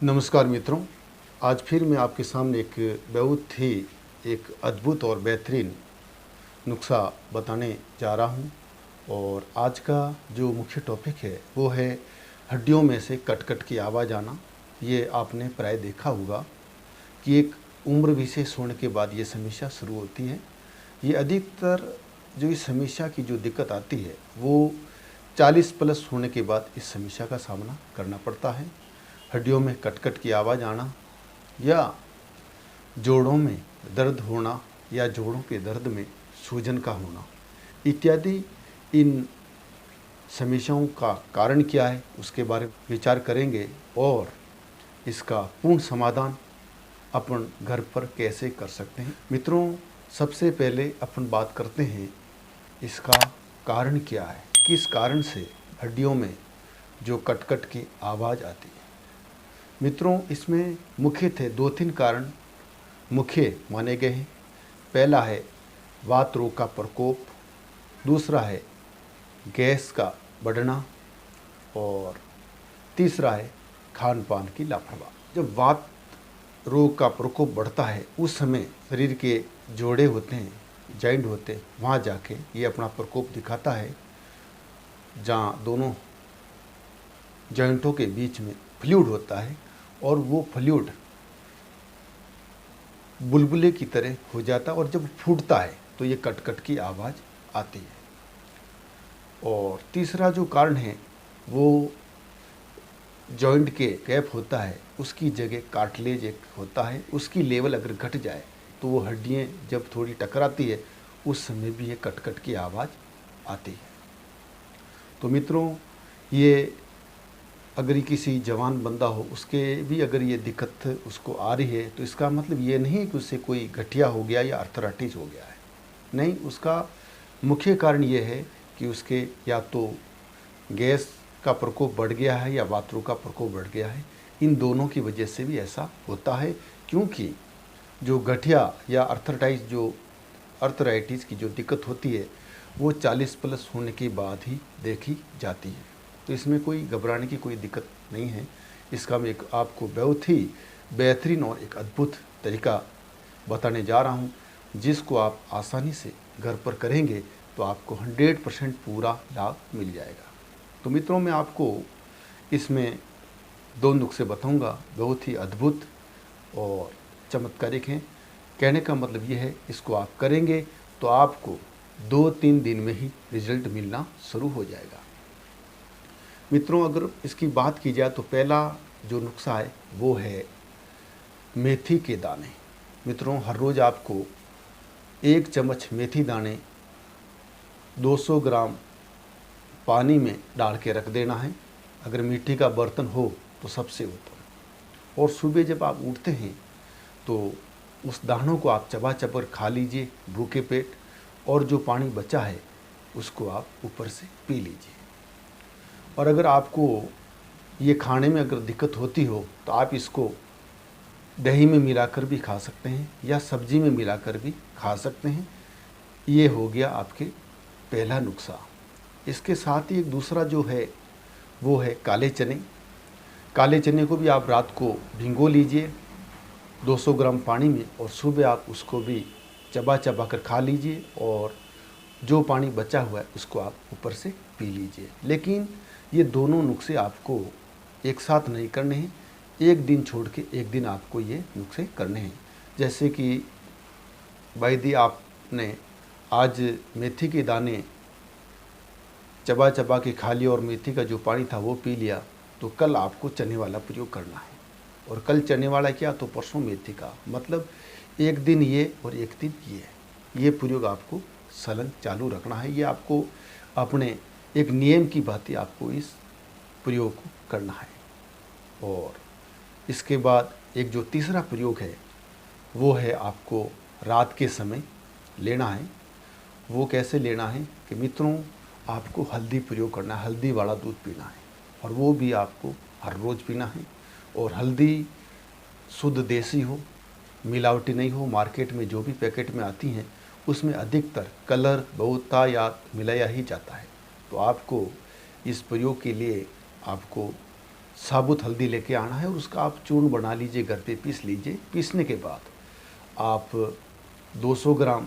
नमस्कार मित्रों, आज फिर मैं आपके सामने एक बहुत ही एक अद्भुत और बेहतरीन नुस्खा बताने जा रहा हूं। और आज का जो मुख्य टॉपिक है वो है हड्डियों में से कट कट की आवाज़ आना। ये आपने प्राय देखा होगा कि एक उम्र विशेष होने के बाद ये समस्या शुरू होती है। ये अधिकतर जो इस समस्या की जो दिक्कत आती है वो 40 प्लस होने के बाद इस समस्या का सामना करना पड़ता है। हड्डियों में कट-कट की आवाज़ आना या जोड़ों में दर्द होना या जोड़ों के दर्द में सूजन का होना इत्यादि इन समस्याओं का कारण क्या है उसके बारे में विचार करेंगे और इसका पूर्ण समाधान अपन घर पर कैसे कर सकते हैं। मित्रों, सबसे पहले अपन बात करते हैं इसका कारण क्या है, किस कारण से हड्डियों में जो कट-कट की आवाज़ आती है। मित्रों, इसमें मुख्यतः 2-3 कारण मुख्य माने गए हैं। पहला है वात रोग का प्रकोप, दूसरा है गैस का बढ़ना और तीसरा है खान पान की लापरवाही। जब वात रोग का प्रकोप बढ़ता है उस समय शरीर के जोड़े होते हैं, जॉइंट होते हैं, वहाँ जाके ये अपना प्रकोप दिखाता है जहाँ दोनों जॉइंटों के बीच में फ्लूइड होता है और वो फ्लूइड बुलबुले की तरह हो जाता है और जब फूटता है तो ये कट-कट की आवाज़ आती है। और तीसरा जो कारण है वो जॉइंट के गैप होता है, उसकी जगह कार्टिलेज एक होता है, उसकी लेवल अगर घट जाए तो वो हड्डियाँ जब थोड़ी टकराती है उस समय भी ये कट-कट की आवाज़ आती है। तो मित्रों, ये अगर ये किसी जवान बंदा हो उसके भी अगर ये दिक्कत उसको आ रही है तो इसका मतलब ये नहीं कि उससे कोई गठिया हो गया या आर्थराइटिस हो गया है। नहीं, उसका मुख्य कारण ये है कि उसके या तो गैस का प्रकोप बढ़ गया है या वात रोग का प्रकोप बढ़ गया है। इन दोनों की वजह से भी ऐसा होता है, क्योंकि जो गठिया या अर्थराइटिस की जो दिक्कत होती है वो 40 प्लस होने के बाद ही देखी जाती है। तो इसमें कोई घबराने की कोई दिक्कत नहीं है। इसका मैं एक आपको बहुत ही बेहतरीन और एक अद्भुत तरीका बताने जा रहा हूँ, जिसको आप आसानी से घर पर करेंगे तो आपको 100% पूरा लाभ मिल जाएगा। तो मित्रों, मैं आपको इसमें 2 नुस्खे बताऊँगा, बहुत ही अद्भुत और चमत्कारिक हैं। कहने का मतलब ये है, इसको आप करेंगे तो आपको 2-3 दिन में ही रिजल्ट मिलना शुरू हो जाएगा। मित्रों, अगर इसकी बात की जाए तो पहला जो नुस्खा है वो है मेथी के दाने। मित्रों, हर रोज़ आपको 1 चम्मच मेथी दाने 200 ग्राम पानी में डाल के रख देना है। अगर मिट्टी का बर्तन हो तो सबसे उत्तम। और सुबह जब आप उठते हैं तो उस दानों को आप चबा चबा खा लीजिए भूखे पेट, और जो पानी बचा है उसको आप ऊपर से पी लीजिए। और अगर आपको ये खाने में अगर दिक्कत होती हो तो आप इसको दही में मिलाकर भी खा सकते हैं या सब्जी में मिलाकर भी खा सकते हैं। ये हो गया आपके पहला नुस्खा। इसके साथ ही एक दूसरा जो है वो है काले चने। काले चने को भी आप रात को भिगो लीजिए 200 ग्राम पानी में, और सुबह आप उसको भी चबा चबा कर खा लीजिए, और जो पानी बचा हुआ है उसको आप ऊपर से पी लीजिए। लेकिन ये दोनों नुस्खे आपको एक साथ नहीं करने हैं, एक दिन छोड़ के एक दिन आपको ये नुस्खे करने हैं। जैसे कि यदि आपने आज मेथी के दाने चबा चबा के खा लिया और मेथी का जो पानी था वो पी लिया, तो कल आपको चने वाला प्रयोग करना है। और कल चने वाला क्या, तो परसों मेथी का, मतलब एक दिन ये और एक दिन ये प्रयोग आपको सलन चालू रखना है। ये आपको अपने एक नियम की भांति आपको इस प्रयोग को करना है। और इसके बाद एक जो तीसरा प्रयोग है वो है आपको रात के समय लेना है। वो कैसे लेना है कि मित्रों, आपको हल्दी प्रयोग करना है, हल्दी वाला दूध पीना है, और वो भी आपको हर रोज़ पीना है। और हल्दी शुद्ध देसी हो, मिलावटी नहीं हो। मार्केट में जो भी पैकेट में आती हैं उसमें अधिकतर कलर बहुतायत मिलाया ही जाता है। तो आपको इस प्रयोग के लिए आपको साबुत हल्दी लेके आना है और उसका आप चूर्ण बना लीजिए, घर पे पीस लीजिए। पीसने के बाद आप 200 ग्राम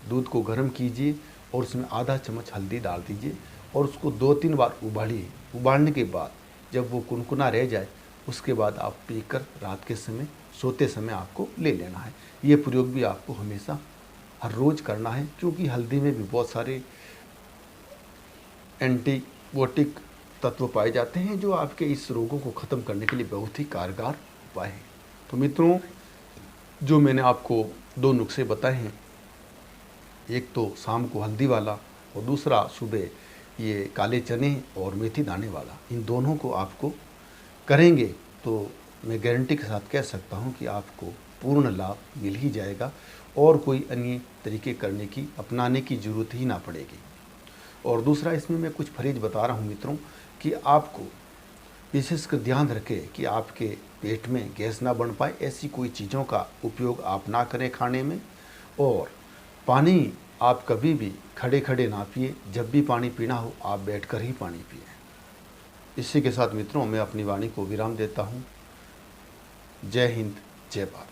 दूध को गर्म कीजिए और उसमें आधा चम्मच हल्दी डाल दीजिए और उसको 2-3 बार उबालिए। उबालने के बाद जब वो कुनकुना रह जाए उसके बाद आप पीकर रात के समय सोते समय आपको ले लेना है। ये प्रयोग भी आपको हमेशा हर रोज़ करना है, क्योंकि हल्दी में भी बहुत सारे एंटीबायोटिक तत्व पाए जाते हैं जो आपके इस रोगों को ख़त्म करने के लिए बहुत ही कारगर उपाय है। तो मित्रों, जो मैंने आपको 2 नुस्खे बताए हैं, एक तो शाम को हल्दी वाला और दूसरा सुबह ये काले चने और मेथी दाने वाला, इन दोनों को आपको करेंगे तो मैं गारंटी के साथ कह सकता हूँ कि आपको पूर्ण लाभ मिल ही जाएगा और कोई अन्य तरीके करने की अपनाने की ज़रूरत ही ना पड़ेगी। और दूसरा, इसमें मैं कुछ फरीज बता रहा हूँ मित्रों कि आपको विशेषकर ध्यान रखें कि आपके पेट में गैस ना बन पाए, ऐसी कोई चीज़ों का उपयोग आप ना करें खाने में। और पानी आप कभी भी खड़े खड़े ना पिए, जब भी पानी पीना हो आप बैठकर ही पानी पिए। इसी के साथ मित्रों मैं अपनी वाणी को विराम देता हूँ। जय हिंद, जय भारत।